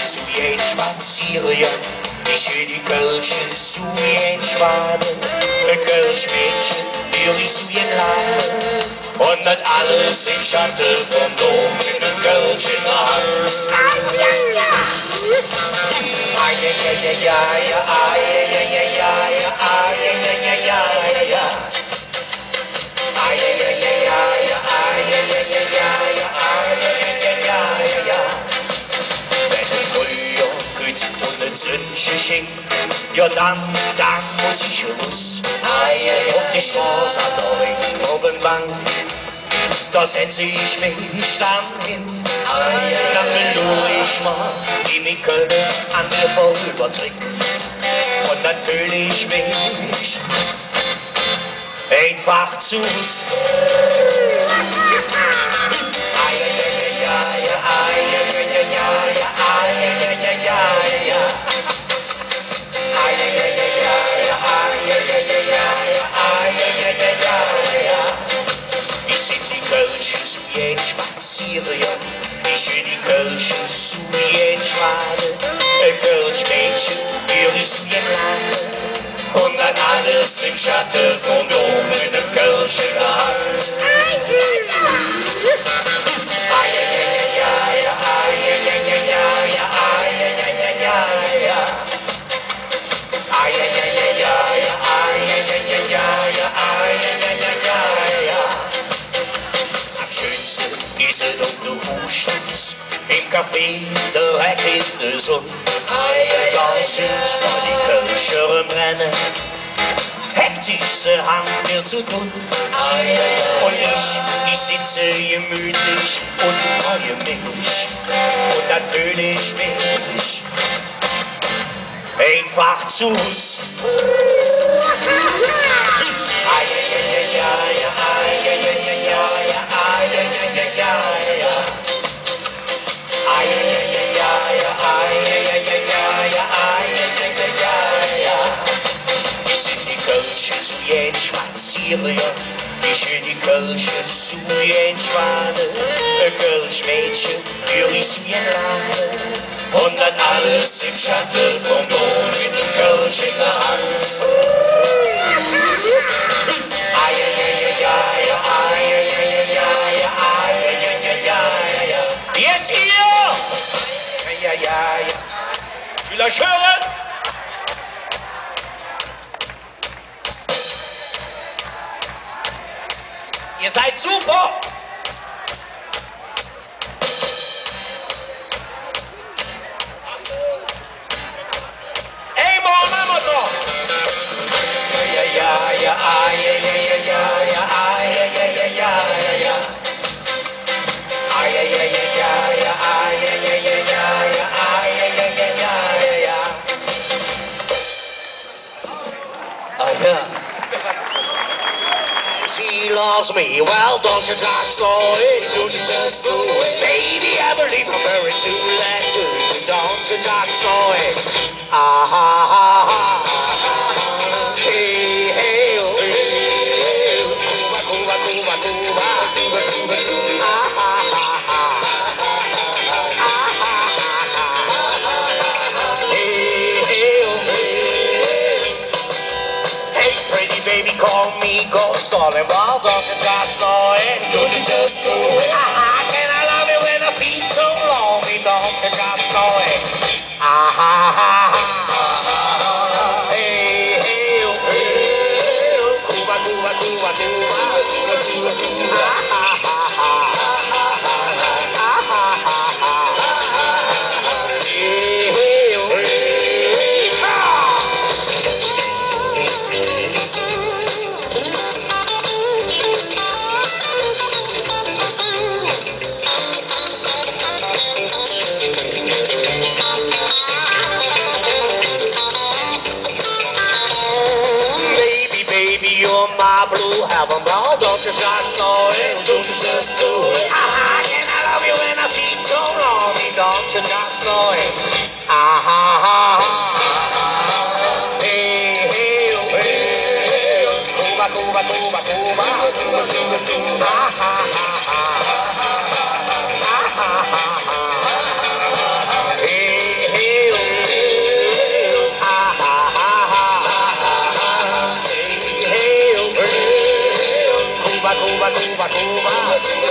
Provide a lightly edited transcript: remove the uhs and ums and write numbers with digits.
Zu jeden spazieren, ich will die Kölsche zu jeden Schwaden, ein Kölschmädchen, will ich zu jeden Laden, und nicht alles im Schatten vom Dom mit dem Kölsch in der Hand. Zitsch, ja dann muss ich los. Auf die Straße an der Regenbogenbank, da setze ich mich dann hin. Dann belohne ich mal, wie mich Köln an mir vorübertrinkt. Und dann fühle ich mich einfach zu spazieren, ich will die Kölsche zu jeden Schwaden, ein Kölschmädchen, will ich zu jeden Laden, und dann alles im Schatten von Dom mit dem Kölsch in der Hand. Und du hustest im Café direkt in der Sonne. Da sind die Kölscheren brennen, hektische Hand mir zu tun. Und ich sitze gemütlich und freue mich, und dann fühle ich mich einfach zu. Spazieren, ich will die Kölsche zu jeden Schwaden, ein Kölschmädchen, will ich zu jeden Laden, und dann alles im Schatten vom Dom mit dem Kölsch in der Hand. Jetzt ihr! Ich will euch hören! Ihr seid super! Ey, morgen haben wir noch! She loves me, well, don't you just know it, don't you just do it. Baby, I believe I'm very too late to you, don't you just know it. Ah ha ha ha, hey hey oh, hey oh, Cuba Cuba Cuba Cuba, Cuba Cuba Cuba, ah ha ha ha, ah ha ha ha, hey hey oh, hey pretty baby, call me ghost, darling, well, don't you just know it, don't you just do it. Can I love you when I feel so lonely, don't you just know it. Ah ha ha ha, hey hey oh, hey oh, Cuba Cuba Cuba Cuba, Cuba Cuba Cuba, ah ha ha ha, ah ha ha ha, hey hey oh, hey ha. album, no, don't you start snoring, don't you just do it. Aha, can I love you when I feel so lonely, don't you start snoring. Aha, hey, hey, hey, Cuba, Cuba, Cuba, Cuba, Cuba, Cuba, Cuba, aha, hey, hey, Cuba, Cuba, Cuba, Cuba.